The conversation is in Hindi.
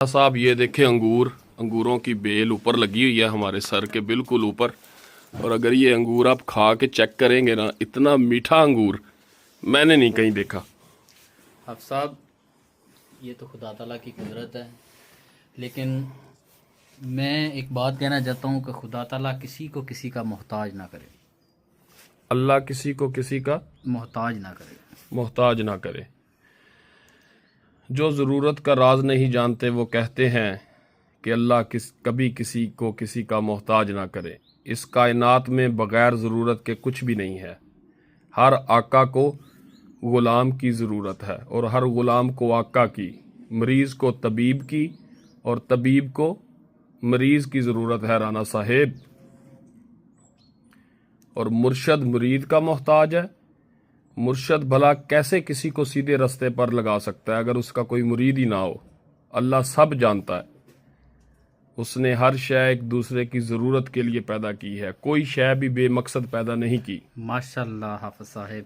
साहब ये देखें अंगूरों की बेल ऊपर लगी हुई है हमारे सर के बिल्कुल ऊपर। और अगर ये अंगूर आप खा के चेक करेंगे ना, इतना मीठा अंगूर मैंने नहीं कहीं देखा। अब साहब ये तो खुदा ताला की कुदरत है, लेकिन मैं एक बात कहना चाहता हूँ कि खुदा ताला किसी को किसी का मोहताज ना करे। अल्लाह किसी को किसी का मोहताज ना करे। मोहताज ना करे। जो ज़रूरत का राज नहीं जानते वो कहते हैं कि अल्लाह कभी किसी को किसी का मोहताज ना करे। इस कायनात में बग़ैर ज़रूरत के कुछ भी नहीं है। हर आका को ग़ुलाम की ज़रूरत है और हर ग़ुलाम को आका की, मरीज़ को तबीब की और तबीब को मरीज़ की ज़रूरत है राना साहेब। और मुर्शद मुरीद का मोहताज है। मुर्शद भला कैसे किसी को सीधे रास्ते पर लगा सकता है अगर उसका कोई मुरीद ही ना हो। अल्लाह सब जानता है। उसने हर शय एक दूसरे की ज़रूरत के लिए पैदा की है, कोई शय भी बेमकसद पैदा नहीं की। माशाल्लाह हाफ़िज़ साहब।